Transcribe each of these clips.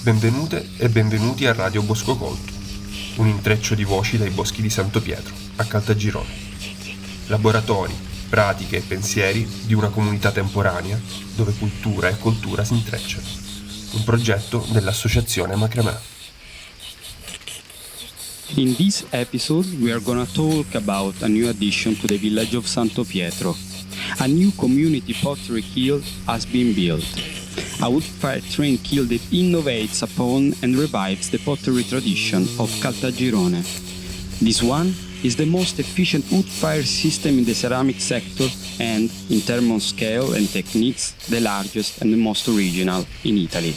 Benvenute e benvenuti a Radio Bosco Colto, un intreccio di voci dai boschi di Santo Pietro, a Caltagirone. Laboratori, pratiche e pensieri di una comunità temporanea dove cultura e cultura si intrecciano. Un progetto dell'associazione Macramè. In this episode, we are going to talk about a new addition to the village of Santo Pietro. A new community pottery kiln has been built. A wood-fire train kiln that innovates upon and revives the pottery tradition of Caltagirone. This one is the most efficient wood-fire system in the ceramic sector and, in terms of scale and techniques, the largest and the most original in Italy.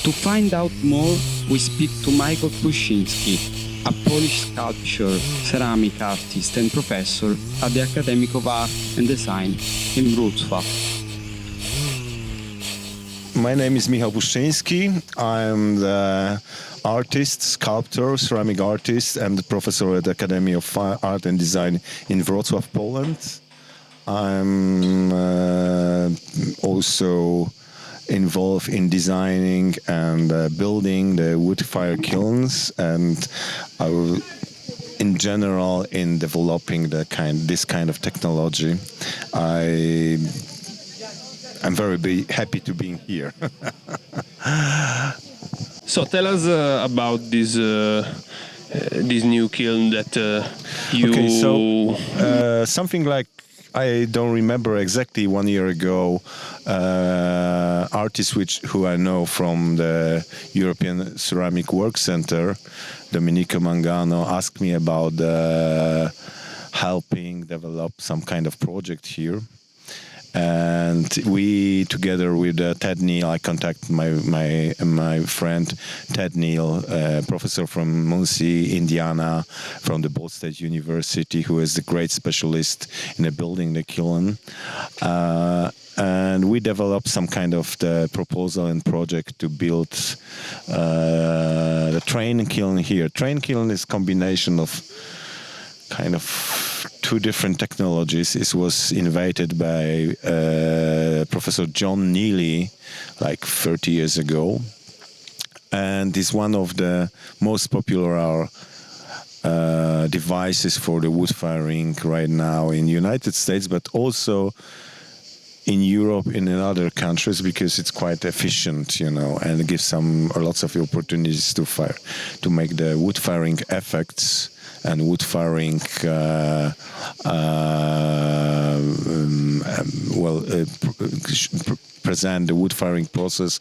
To find out more, we speak to Michal Puszczyński, a Polish sculptor, ceramic artist and professor at the Academy of Art and Design in Wrocław. My name is Michal Puszczyński. I'm the artist, sculptor, ceramic artist, and the professor at the Academy of Art and Design in Wrocław, Poland. I'm also involved in designing and building the wood-fire kilns, and in general in developing this kind of technology. I'm very happy to be here. So tell us about this new kiln that you... Okay, so something like, I don't remember exactly 1 year ago, artists who I know from the European Ceramic Work Center, Dominico Mangano, asked me about helping develop some kind of project here. And we, together with Ted Neal, I contacted my friend Ted Neal, professor from Muncie, Indiana, from the Ball State University, who is a great specialist in building the kiln. And we developed some kind of the proposal and project to build the train kiln here. Train kiln is combination of kind of two different technologies. It was invented by Professor John Neely like 30 years ago, and is one of the most popular devices for the wood firing right now in the United States, but also in Europe and in other countries, because it's quite efficient, and it gives lots of opportunities to make the wood firing effects and wood firing present the wood firing process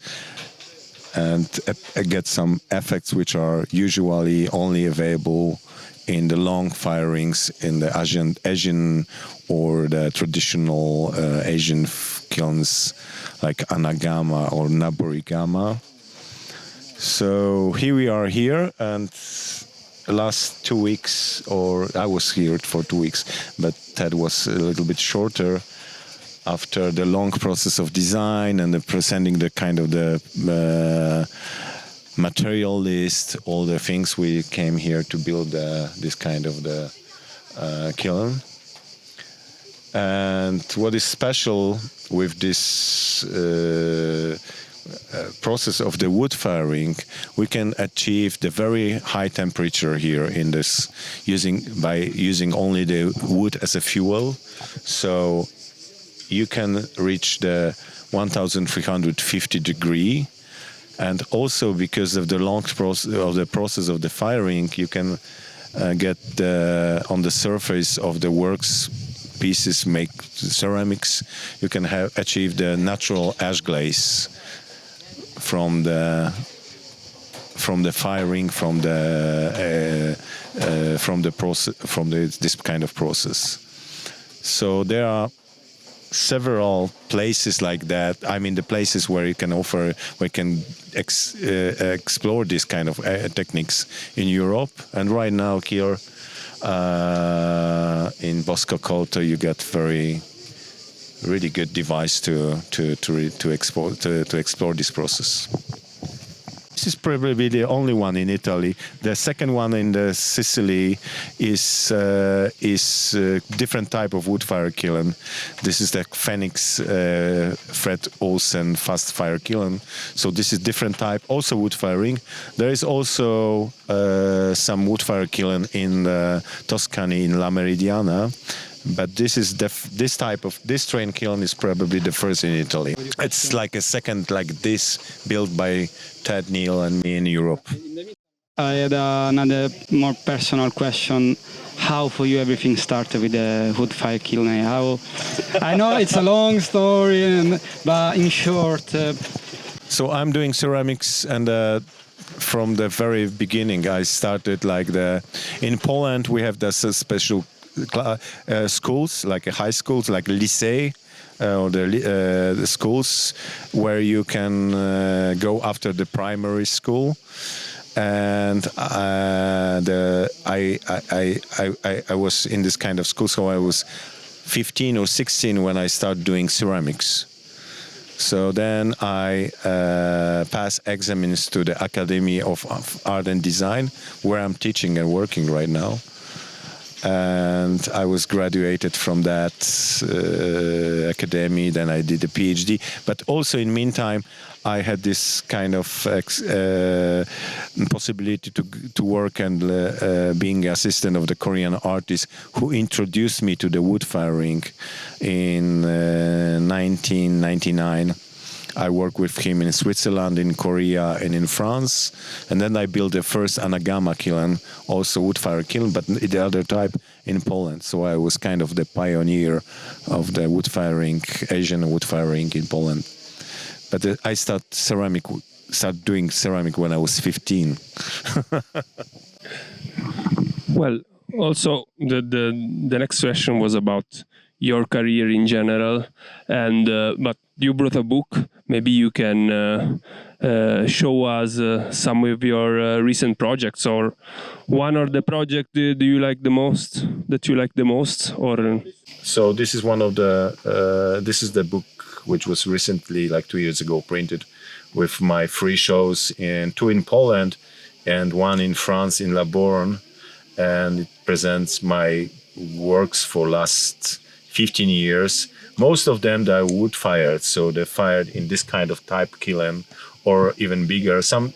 and get some effects which are usually only available in the long firings in the Asian or the traditional Asian kilns like Anagama or Naborigama. So here we are here, and last 2 weeks, or I was here for 2 weeks, but Ted was a little bit shorter. After the long process of design and presenting the kind of the material list, all the things, we came here to build this kind of the kiln. And what is special with this process of the wood firing, we can achieve the very high temperature here in this by using only the wood as a fuel. So you can reach the 1350 degree, and also because of the long process of the firing, you can get on the surface of the works pieces, make ceramics, you can achieve the natural ash glaze from the firing, from this kind of process. So there are several places like that. I mean, the places where we can explore this kind of techniques in Europe. And right now here in Bosco Colto, you get really good device to explore this process. This is probably the only one in Italy. The second one in the Sicily is different type of wood fire kiln. This is the Phoenix Fred Olsen fast fire kiln. So this is different type, also wood firing. There is also some wood fire kiln in Tuscany in La Meridiana. But this train kiln is probably the first in Italy. It's like a second like this built by Ted Neal and me in Europe. I had another more personal question. How for you everything started with the wood fire kiln? How? I know it's a long story, but in short. So I'm doing ceramics, and from the very beginning I started in Poland we have this special schools, like high schools, like lycée, or the schools where you can go after the primary school. And I was in this kind of school, so I was 15 or 16 when I started doing ceramics. So then I passed exams to the Academy of Art and Design, where I'm teaching and working right now. And I was graduated from that academy. Then I did a PhD. But also in meantime, I had this kind of possibility to work and being assistant of the Korean artist who introduced me to the wood firing in 1999. I worked with him in Switzerland, in Korea, and in France. And then I built the first anagama kiln, also wood fire kiln, but the other type in Poland. So I was kind of the pioneer of the wood firing, Asian wood firing in Poland. But I started doing ceramic when I was 15. Well, also the next question was about your career in general, and but you brought a book. Maybe you can show us some of your recent projects, or one of the project do you like the most? That you like the most, or? So this is one of the. This is the book which was recently, like 2 years ago, printed, with my 3 shows, two in Poland, and one in France in La Borne, and it presents my works for last 15 years. Most of them are wood fired, so they're fired in this kind of type kiln, or even bigger. Some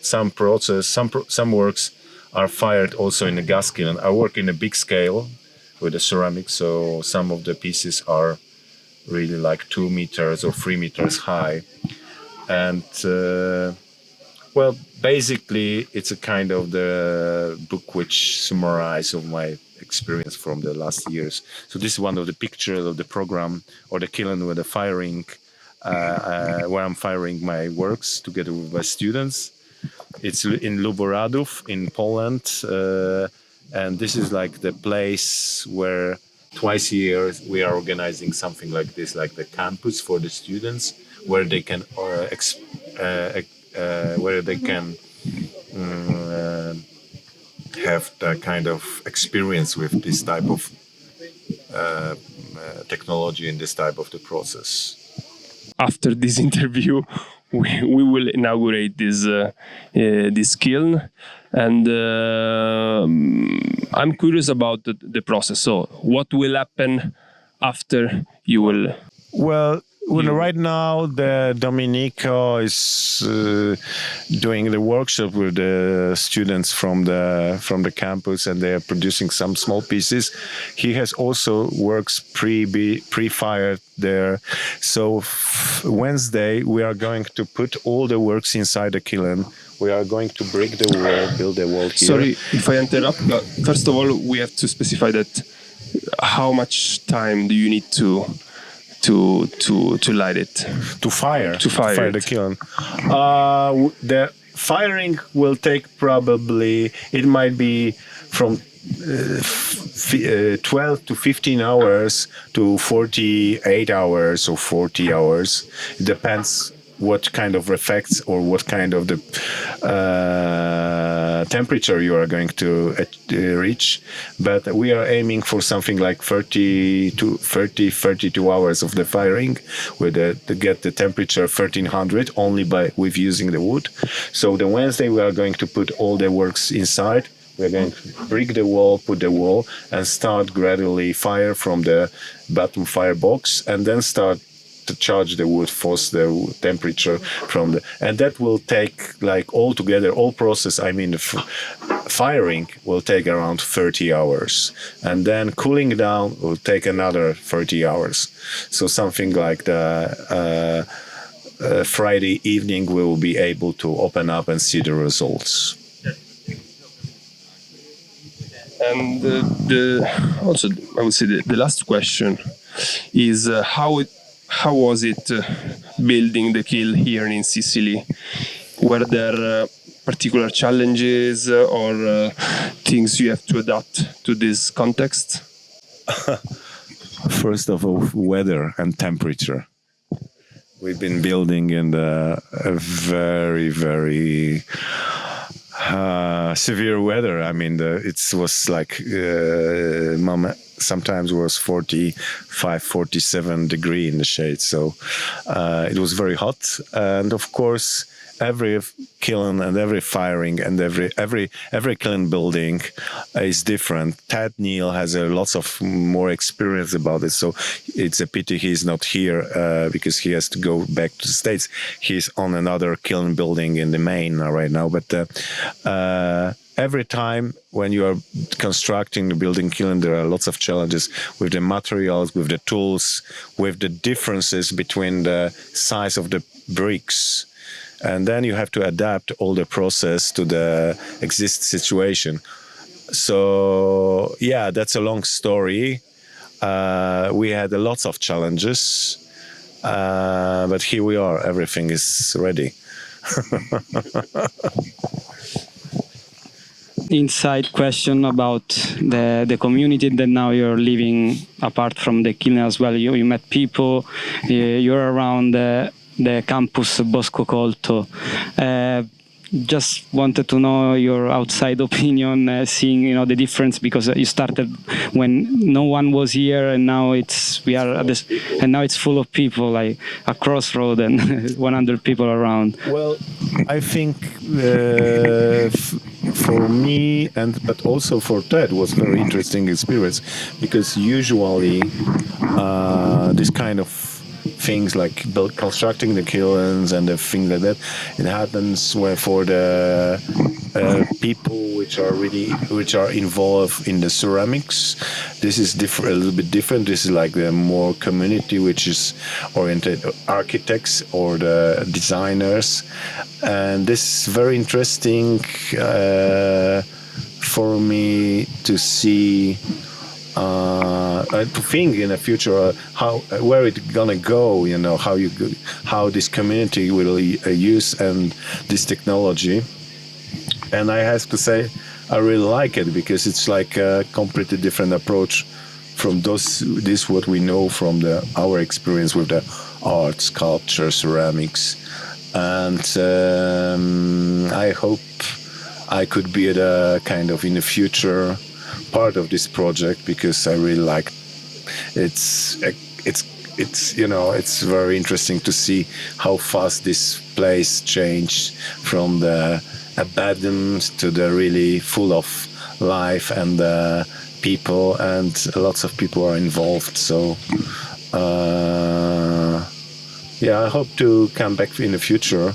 works are fired also in a gas kiln. I work in a big scale with the ceramics, so some of the pieces are really like 2 meters or 3 meters high. And well, basically, it's a kind of the book which summarizes of my experience from the last years. So this is one of the pictures of the program, or the kiln with the firing, where I'm firing my works together with my students. It's in Luboradów in Poland, and this is like the place where twice a year we are organizing something like this, like the campus for the students, where they can have that kind of experience with this type of technology and this type of the process. After this interview, we will inaugurate this kiln, and I'm curious about the process. So, what will happen after you will? Well, right now, the Domenico is doing the workshop with the students from the campus, and they are producing some small pieces. He has also works pre-fired there. So Wednesday, we are going to put all the works inside the kiln. We are going to break the wall, build the wall here. Sorry if I interrupt, but first of all, we have to specify that how much time do you need to light it? To fire the kiln. The firing will take probably, it might be from 12 to 15 hours to 48 hours or 40 hours. It depends what kind of effects or what kind of the temperature you are going to reach, but we are aiming for something like 32 hours of the firing to get the temperature 1300 only with using the wood. So the Wednesday we are going to put all the works inside. We're going to brick the wall, put the wall, and start gradually fire from the bottom firebox, and then start to charge the wood, force the temperature from and that will take like all together, all process. I mean, firing will take around 30 hours, and then cooling down will take another 30 hours. So something like the Friday evening we will be able to open up and see the results. And also, I would say the last question is how was it building the kiln here in Sicily? Were there particular challenges or things you have to adapt to this context? First of all, weather and temperature. We've been building in a very, very severe weather. I mean, it was like sometimes it was 45, 47 degree in the shade. So it was very hot. And of course, every kiln and every firing and every kiln building is different. Ted Neal has lots of more experience about it, so it's a pity he's not here because he has to go back to the States. He's on another kiln building in the Maine right now, but every time when you are constructing the building kiln, there are lots of challenges with the materials, with the tools, with the differences between the size of the bricks. And then you have to adapt all the process to the existing situation. So, yeah, that's a long story. We had lots of challenges, but here we are. Everything is ready. Inside question about the community that now you're living apart from the kiln as well. You met people, you're around the campus Bosco Colto. Just wanted to know your outside opinion, seeing the difference, because you started when no one was here, and now and now it's full of people, like a crossroad and 100 people around. Well, I think for me but also for Ted was very interesting experience, because usually this kind of things like constructing the kilns and the things like that, it happens for the people which are involved in the ceramics. This is a little bit different. This is like the more community which is oriented architects or the designers, and this is very interesting for me to see. To think in the future where it's gonna go, how this community will use and this technology. And I have to say, I really like it, because it's like a completely different approach from this what we know from our experience with the art, sculpture, ceramics, and I hope I could be in the future part of this project, because I really like it's very interesting to see how fast this place changed from the abandoned to the really full of life and people, and lots of people are involved. So I hope to come back in the future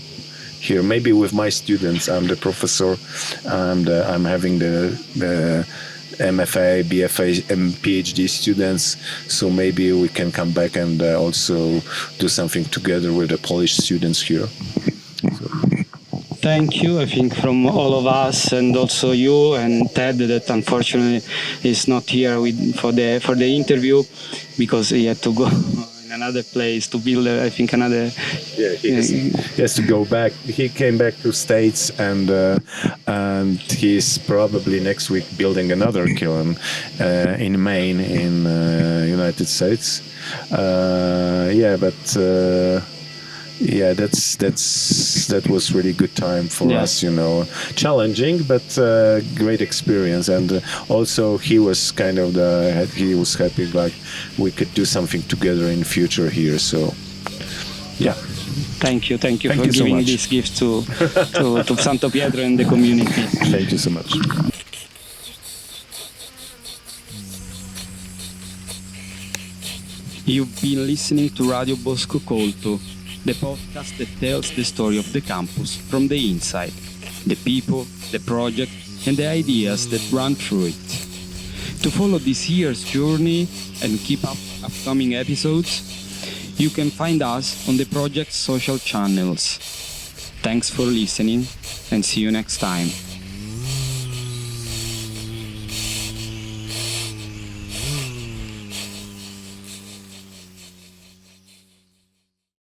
here, maybe with my students. I'm the professor, and I'm having the MFA, BFA, and PhD students, so maybe we can come back and also do something together with the Polish students here. Thank you, I think, from all of us, and also you and Ted, that unfortunately is not here for the interview, because he had to go in another place to build, I think, another. Yeah, he has to go back. He came back to States, and he's probably next week building another kiln in Maine, in United States. But Yeah, that was really good time for Yeah. us, challenging but great experience. And also he was he was happy like we could do something together in future here. So yeah. Thank you Thank for you so giving much. this gift to Santo Pietro and the community. Thank you so much. You've been listening to Radio Bosco Colto, the podcast that tells the story of the campus from the inside, the people, the project, and the ideas that run through it. To follow this year's journey and keep up upcoming episodes, you can find us on the project's social channels. Thanks for listening and see you next time.